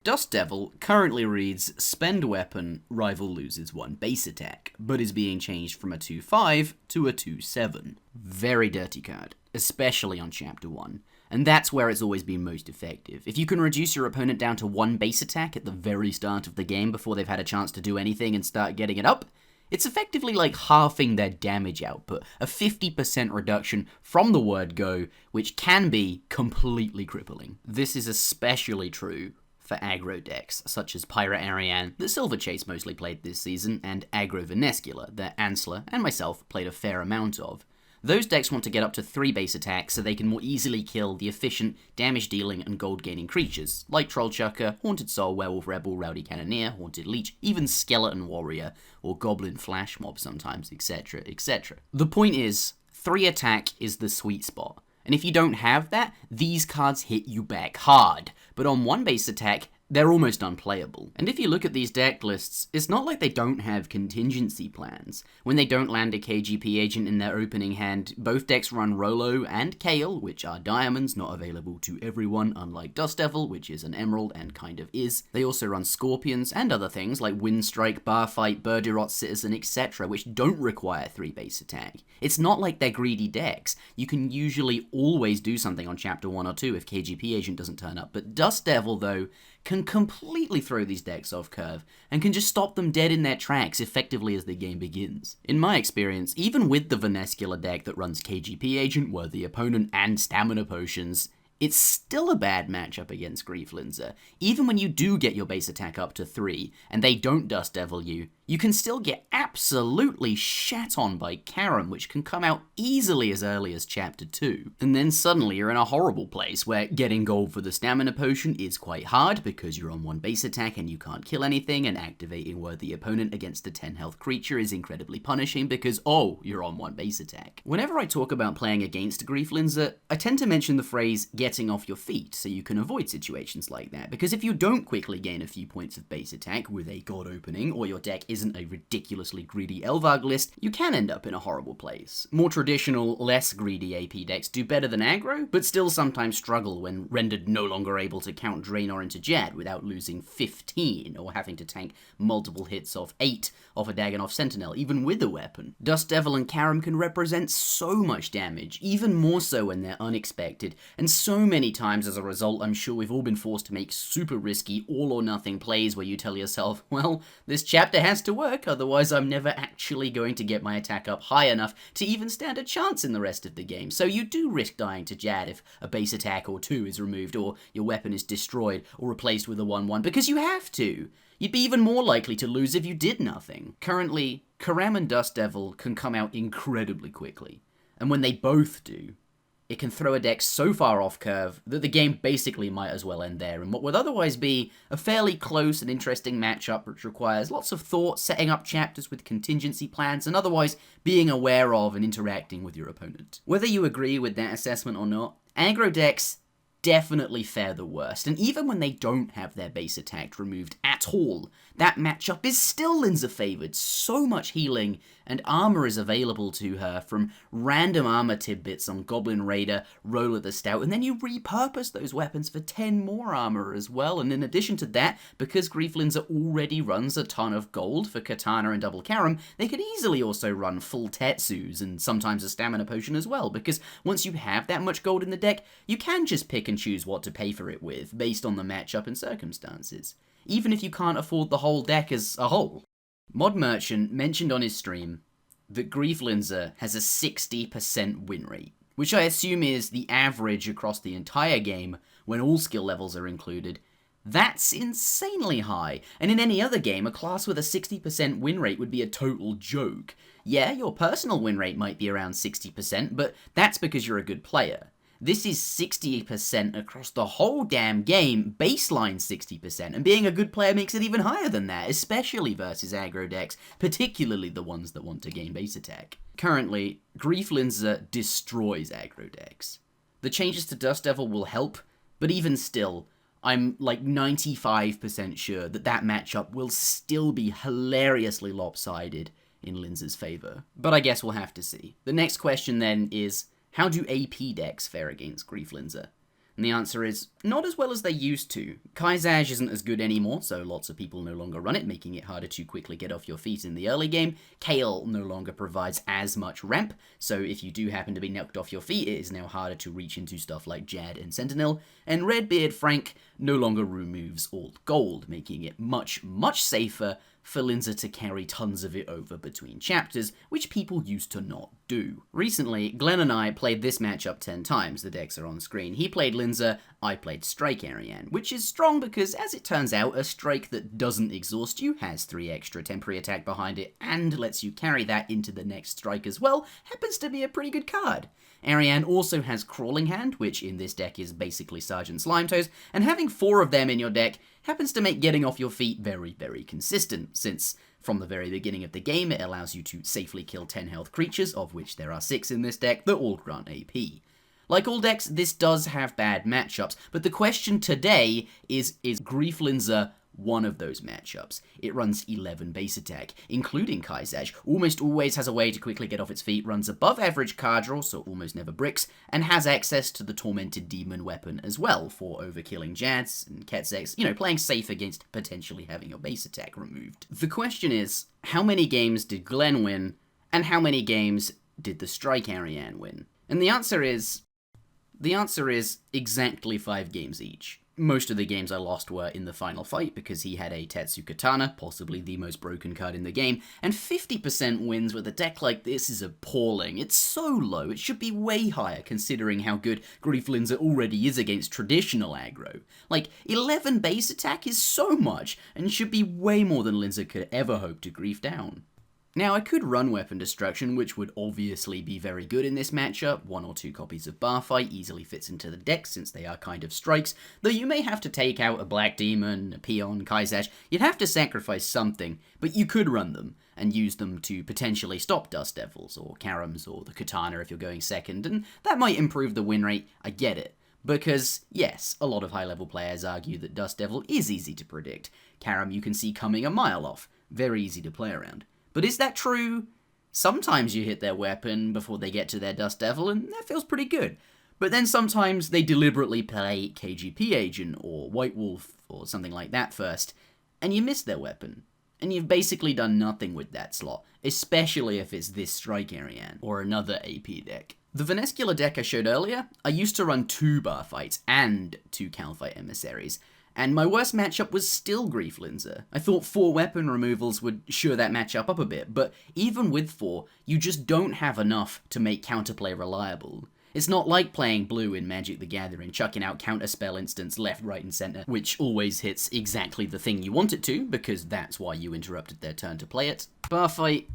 Dust Devil currently reads Spend Weapon, Rival loses 1 base attack, but is being changed from a 2-5 to a 2-7. Very dirty card, especially on Chapter 1, and that's where it's always been most effective. If you can reduce your opponent down to 1 base attack at the very start of the game before they've had a chance to do anything and start getting it up, it's effectively like halving their damage output, a 50% reduction from the word go, which can be completely crippling. This is especially true for aggro decks, such as Pirate Aran, that Silver Chase mostly played this season, and aggro Venescula, that Ansler and myself played a fair amount of. Those decks want to get up to 3 base attacks so they can more easily kill the efficient, damage-dealing and gold-gaining creatures, like Troll Chucker, Haunted Soul, Werewolf Rebel, Rowdy Cannoneer, Haunted Leech, even Skeleton Warrior, or Goblin Flash Mob sometimes, etc, etc. The point is, 3 attack is the sweet spot. And if you don't have that, these cards hit you back hard. But on 1 base attack, they're almost unplayable. And if you look at these deck lists, it's not like they don't have contingency plans. When they don't land a KGP agent in their opening hand, both decks run Rolo and Kale, which are diamonds, not available to everyone, unlike Dust Devil, which is an emerald and kind of is. They also run Scorpions and other things like Windstrike, Barfight, Birdirot, Citizen, etc., which don't require 3 base attack. It's not like they're greedy decks. You can usually always do something on Chapter 1 or 2 if KGP agent doesn't turn up, but Dust Devil, though, can completely throw these decks off curve, and can just stop them dead in their tracks effectively as the game begins. In my experience, even with the Venescula deck that runs KGP Agent, Worthy Opponent, and Stamina Potions, it's still a bad matchup against Grief Linza. Even when you do get your base attack up to 3, and they don't Dust Devil you, you can still get absolutely shat on by Karam, which can come out easily as early as Chapter 2. And then suddenly you're in a horrible place, where getting gold for the Stamina Potion is quite hard, because you're on 1 base attack and you can't kill anything, and activating Worthy Opponent against a 10 health creature is incredibly punishing, because, oh, you're on 1 base attack. Whenever I talk about playing against Grief Linza, I tend to mention the phrase, getting off your feet, so you can avoid situations like that, because if you don't quickly gain a few points of base attack with a god opening, or your deck isn't a ridiculously greedy Elvarg list, you can end up in a horrible place. More traditional, less greedy AP decks do better than aggro, but still sometimes struggle when rendered no longer able to count Draenor into Jad without losing 15, or having to tank multiple hits of 8 off a Dagannoth Sentinel, even with a weapon. Dust Devil and Karam can represent so much damage, even more so when they're unexpected, and so many times as a result, I'm sure we've all been forced to make super risky all-or-nothing plays where you tell yourself, well, this chapter has to work, otherwise I'm never actually going to get my attack up high enough to even stand a chance in the rest of the game. So you do risk dying to Jad if a base attack or 2 is removed, or your weapon is destroyed or replaced with a 1-1, because you have to. You'd be even more likely to lose if you did nothing. Currently, Karam and Dust Devil can come out incredibly quickly, and when they both do, it can throw a deck so far off curve that the game basically might as well end there in what would otherwise be a fairly close and interesting matchup which requires lots of thought, setting up chapters with contingency plans, and otherwise being aware of and interacting with your opponent. Whether you agree with that assessment or not, aggro decks definitely fare the worst, and even when they don't have their base attack removed at all, that matchup is still Linza favoured. So much healing and armor is available to her from random armor tidbits on Goblin Raider, Roller the Stout, and then you repurpose those weapons for 10 more armor as well. And in addition to that, because Grief Linza already runs a ton of gold for Katana and Devil Karam, they could easily also run full Tetsus and sometimes a Stamina Potion as well, because once you have that much gold in the deck, you can just pick and choose what to pay for it with, based on the matchup and circumstances, even if you can't afford the whole deck as a whole. Mod Merchant mentioned on his stream that Grief Linza has a 60% win rate, which I assume is the average across the entire game when all skill levels are included. That's insanely high, and in any other game, a class with a 60% win rate would be a total joke. Yeah, your personal win rate might be around 60%, but that's because you're a good player. This is 60% across the whole damn game, baseline 60%, and being a good player makes it even higher than that, especially versus aggro decks, particularly the ones that want to gain base attack. Currently, Grief Linza destroys aggro decks. The changes to Dust Devil will help, but even still, I'm like 95% sure that that matchup will still be hilariously lopsided in Linza's favour. But I guess we'll have to see. The next question then is, how do AP decks fare against Grief Linza? And the answer is, not as well as they used to. Kaizaj isn't as good anymore, so lots of people no longer run it, making it harder to quickly get off your feet in the early game. Kale no longer provides as much ramp, so if you do happen to be knocked off your feet, it is now harder to reach into stuff like Jad and Sentinel. And Redbeard Frank no longer removes all gold, making it much, much safer for Linza to carry tons of it over between chapters, which people used to not do. Recently, Glenn and I played this matchup 10 times, the decks are on screen. He played Linza, I played Strike Ariane, which is strong because, as it turns out, a strike that doesn't exhaust you, has 3 extra temporary attack behind it, and lets you carry that into the next strike as well, happens to be a pretty good card. Ariane also has Crawling Hand, which in this deck is basically Sergeant Slimetoes, and having 4 of them in your deck happens to make getting off your feet very, very consistent, since from the very beginning of the game it allows you to safely kill 10 health creatures, of which there are 6 in this deck, that all grant AP. Like all decks, this does have bad matchups, but the question today is Grief Linza one of those matchups? It runs 11 base attack, including Kaizaj, almost always has a way to quickly get off its feet, runs above average card draw, so almost never bricks, and has access to the Tormented Demon weapon as well for overkilling Jads and Ketsex, playing safe against potentially having your base attack removed. The question is, how many games did Glenn win, and how many games did the Strike Ariane win? And the answer is exactly 5 games each. Most of the games I lost were in the final fight because he had a Tetsu Katana, possibly the most broken card in the game, and 50% wins with a deck like this is appalling. It's so low, it should be way higher considering how good Grief Linza already is against traditional aggro. 11 base attack is so much, and should be way more than Linza could ever hope to grief down. Now, I could run Weapon Destruction, which would obviously be very good in this matchup. 1 or 2 copies of Barfight easily fits into the deck since they are kind of strikes, though you may have to take out a Black Demon, a Peon, Kaizaj. You'd have to sacrifice something, but you could run them and use them to potentially stop Dust Devils or Karams or the Katana if you're going second, and that might improve the win rate, I get it. Because, yes, a lot of high-level players argue that Dust Devil is easy to predict. Karam you can see coming a mile off, very easy to play around. But is that true? Sometimes you hit their weapon before they get to their Dust Devil, and that feels pretty good. But then sometimes they deliberately play KGP Agent or White Wolf or something like that first, and you miss their weapon. And you've basically done nothing with that slot, especially if it's this Strike Ariane or another AP deck. The Venescula deck I showed earlier, I used to run 2 bar fights and 2 Calfight Emissaries, and my worst matchup was still Grief Linza. I thought 4 weapon removals would shore that matchup up a bit, but even with 4, you just don't have enough to make counterplay reliable. It's not like playing blue in Magic the Gathering, chucking out counterspell instants left, right, and center, which always hits exactly the thing you want it to, because that's why you interrupted their turn to play it. Barfight,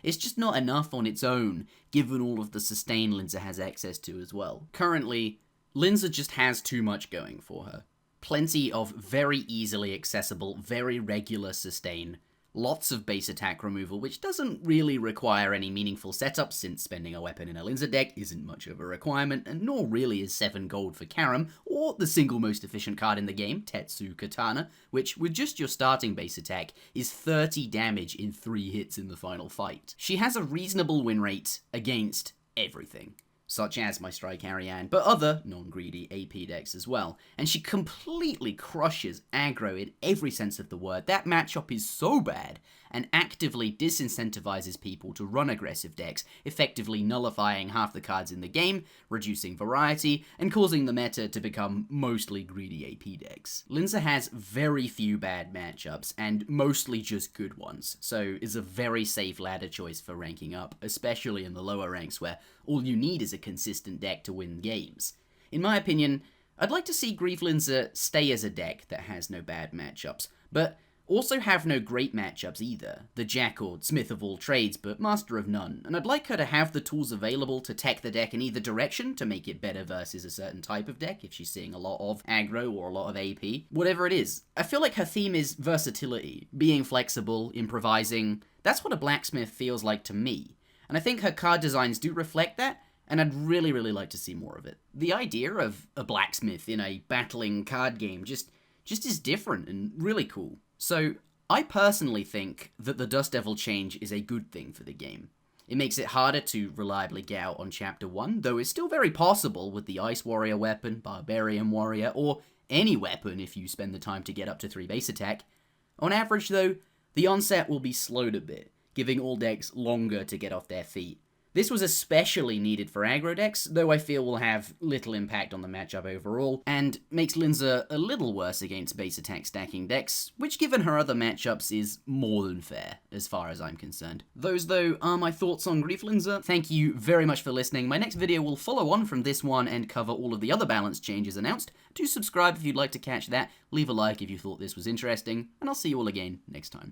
it's just not enough on its own, given all of the sustain Linza has access to as well. Currently, Linza just has too much going for her. Plenty of very easily accessible, very regular sustain, lots of base attack removal, which doesn't really require any meaningful setup since spending a weapon in a Linza deck isn't much of a requirement, and nor really is 7 gold for Karam, or the single most efficient card in the game, Tetsu Katana, which, with just your starting base attack, is 30 damage in 3 hits in the final fight. She has a reasonable win rate against everything, such as my Strike Ariane, but other non-greedy AP decks as well. And she completely crushes aggro in every sense of the word. That matchup is so bad, and actively disincentivizes people to run aggressive decks, effectively nullifying half the cards in the game, reducing variety, and causing the meta to become mostly greedy AP decks. Linza has very few bad matchups, and mostly just good ones, so is a very safe ladder choice for ranking up, especially in the lower ranks where all you need is a consistent deck to win games. In my opinion, I'd like to see Grief Linza stay as a deck that has no bad matchups, but also have no great matchups either. The Jack or Smith of all trades, but master of none, and I'd like her to have the tools available to tech the deck in either direction to make it better versus a certain type of deck if she's seeing a lot of aggro or a lot of AP. Whatever it is. I feel like her theme is versatility, being flexible, improvising. That's what a blacksmith feels like to me. And I think her card designs do reflect that, and I'd really like to see more of it. The idea of a blacksmith in a battling card game just is different and really cool. So, I personally think that the Dust Devil change is a good thing for the game. It makes it harder to reliably get out on Chapter 1, though it's still very possible with the Ice Warrior weapon, Barbarian Warrior, or any weapon if you spend the time to get up to 3 base attack. On average though, the onset will be slowed a bit, giving all decks longer to get off their feet. This was especially needed for aggro decks, though I feel will have little impact on the matchup overall, and makes Linza a little worse against base attack stacking decks, which given her other matchups is more than fair, as far as I'm concerned. Those, though, are my thoughts on Grief Linza. Thank you very much for listening. My next video will follow on from this one and cover all of the other balance changes announced. Do subscribe if you'd like to catch that, leave a like if you thought this was interesting, and I'll see you all again next time.